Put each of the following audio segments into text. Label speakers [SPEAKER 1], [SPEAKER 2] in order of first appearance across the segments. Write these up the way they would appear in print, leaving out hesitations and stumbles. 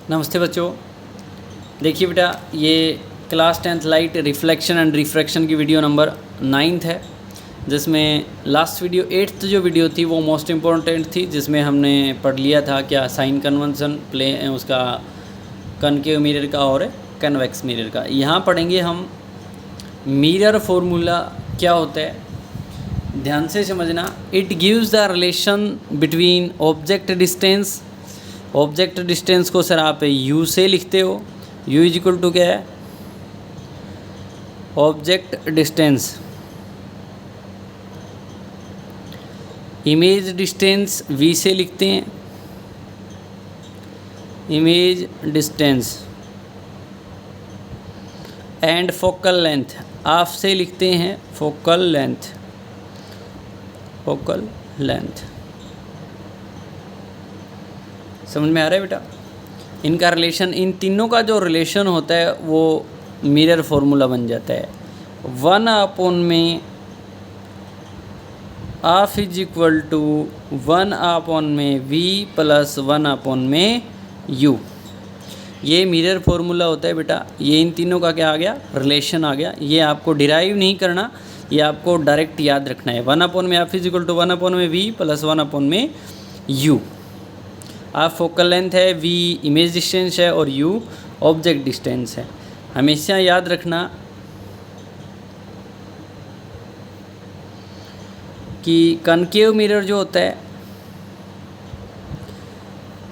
[SPEAKER 1] नमस्ते बच्चों। देखिए बेटा, ये class 10th light reflection and refraction की वीडियो नंबर 9 है, जिसमें लास्ट वीडियो 8th जो वीडियो थी वो मोस्ट इम्पॉर्टेंट थी, जिसमें हमने पढ़ लिया था क्या साइन कन्वेंशन, प्ले उसका कनकेव मिरर का और कन्वेक्स मिरर का। यहाँ पढ़ेंगे हम मिरर फॉर्मूला क्या होता है, ध्यान से समझना। It gives the relation between object distance. Object distance को सर आप u से लिखते हो, u इज इक्वल टू क्या है, object distance. Image distance v से लिखते हैं, image distance. And focal length आप से लिखते हैं, फोकल लेंथ, फोकल लेंथ। समझ में आ रहा है बेटा? इनका रिलेशन, इन तीनों का जो रिलेशन होता है वो मिरर फॉर्मूला बन जाता है। 1/में ऑफ इज इक्वल टू 1/में v प्लस 1/में u। ये मिरर फॉर्मूला होता है बेटा। ये इन तीनों का क्या आ गया, रिलेशन आ गया। ये आपको डिराइव नहीं करना, ये आपको डायरेक्ट याद रखना है। 1/में ऑफ इज इक्वल टू 1/में v प्लस 1/में u। आप फोकल लेंथ है, v इमेज डिस्टेंस है और u ऑब्जेक्ट डिस्टेंस है। हमेशा याद रखना कि कनकेव मिरर जो होता है,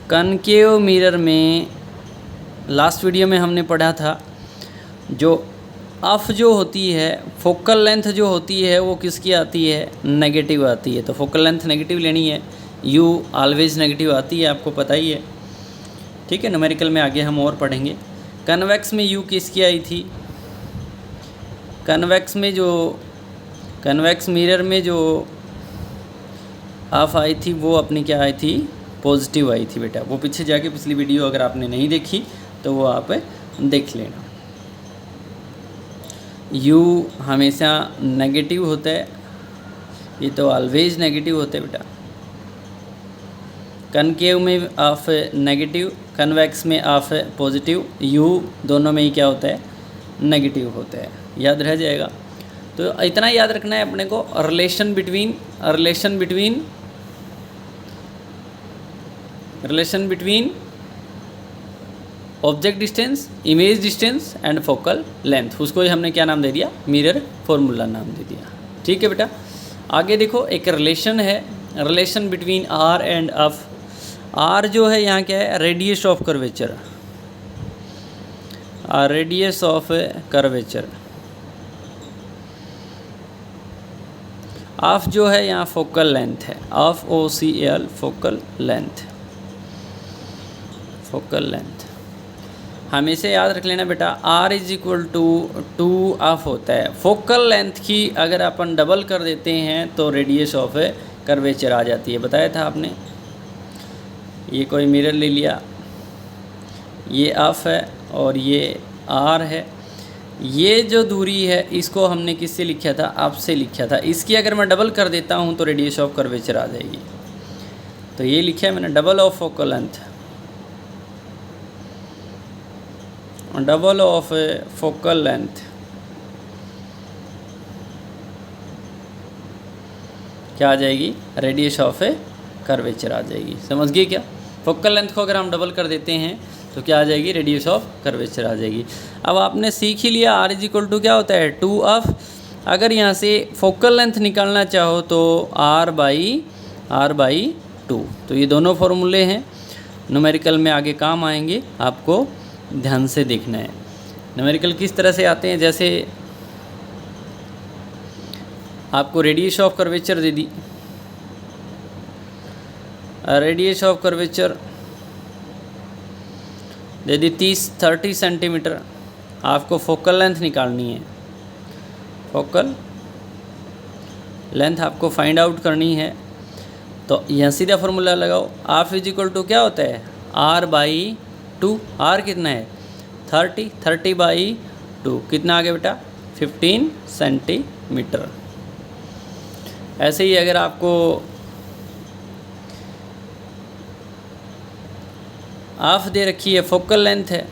[SPEAKER 1] कनकेव मिरर में लास्ट वीडियो में हमने पढ़ा था, जो ऑफ जो होती है, फोकल लेंथ जो होती है वो किसकी आती है, नेगेटिव आती है। तो फोकल लेंथ नेगेटिव लेनी है, u ऑलवेज नेगेटिव आती है, आपको पता ही है। ठीक है, न्यूमेरिकल में आगे हम और पढ़ेंगे। कन्वेक्स में u किसकी आई थी, कन्वेक्स में जो, कन्वेक्स मिरर में जो ऑफ आई थी वो अपनी क्या आई थी, पॉजिटिव आई थी बेटा। वो पीछे जाके पिछली वीडियो अगर आपने नहीं देखी तो वो आप देख लेना। u हमेशा नेगेटिव होता है, ये तो ऑलवेज नेगेटिव होता है बेटा। कनकेव में ऑफ नेगेटिव, कन्वेक्स में ऑफ पॉजिटिव, u दोनों में ही क्या होता है, नेगेटिव होता है। याद रह जाएगा। तो इतना याद रखना है अपने को, relation between, relation between object distance, image distance and focal length. उसको ही हमने क्या नाम दे दिया, मिरर फॉर्मूला नाम दे दिया। ठीक है बेटा। आगे देखो, एक रिलेशन है, relation between r and f। r जो है यहाँ क्या है, radius of curvature, radius of curvature. F जो है यहाँ फोकल लेंथ है, f OCL focal length, focal length. हमेशा याद रख लेना बेटा, r is equal to 2 f होता है। फोकल लेंथ की अगर अपन डबल कर देते हैं तो रेडियस ऑफ कर्वेचर आ जाती है, बताया था आपने। ये कोई मिरर ले लिया, ये ऑफ है और ये r है। ये जो दूरी है इसको हमने किससे लिखा था, ऑफ से लिखा था। इसकी अगर मैं डबल कर देता हूँ तो रेडियस ऑफ कर्वेचर आ जाएगी। तो ये लिखा है मैंने, double of focal length, double of focal length क्या आ जाएगी, रेडियस ऑफ कर्वेचर आ जाएगी। समझ गए क्या? फोकल लेंथ को अगर हम डबल कर देते हैं तो क्या आ जाएगी, रेडियस ऑफ कर्वेचर आ जाएगी। अब आपने सीख ही लिया r इज इक्वल टू क्या होता है, 2 ऑफ। अगर यहाँ से फोकल लेंथ निकालना चाहो तो r/2। तो ये दोनों फॉर्मूले हैं, न्यूमेरिकल में आगे काम आएंगे, आपको ध्यान से देखना है। न्यूमेरिकल किस तरह से आते हैं, जैसे आपको radius of curvature they the, radius of curvature they the 30 centimetre. आपको फोकल लेंथ निकालनी है, फोकल लेंथ आपको फाइंड आउट करनी है। तो यहाँ सीधा फॉर्मूला लगाओ, ऑफ इज इक्वल टू क्या होता है, r/2। r कितना है, 30/2 कितना आ गया बेटा, 15 सेंटीमीटर। ऐसे ही अगर आपको ऑफ दे रखी है, फोकल लेंथ है,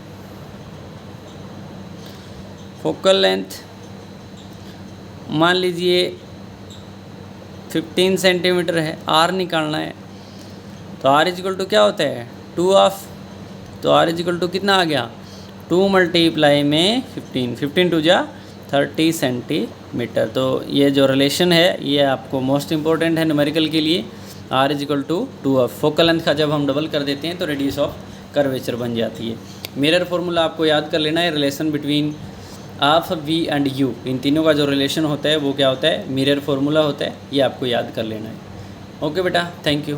[SPEAKER 1] फोकल लेंथ मान लीजिए 15 सेंटीमीटर है, आर निकालना है। तो आर इजिकल टू क्या होता है 2 ऑफ, तो आर इजिकल टू कितना आ गया 2 मल्टीप्लाई में 15, 15 टू जा 30 सेंटीमीटर। तो ये जो रिलेशन है ये आपको मोस्ट इम्पोर्टेंट है न्यूमेरिकल के लिए। R is equal to 2 f, focal length का जब हम डबल कर देते हैं तो रेडियस ऑफ कर्वेचर बन जाती है। मिरर फार्मूला आपको याद कर लेना है, relation between of v and u, इन तीनों का जो रिलेशन होता है वो क्या होता है मिरर फार्मूला होता है, ये आपको याद कर लेना है। ओके बेटा, थैंक यू।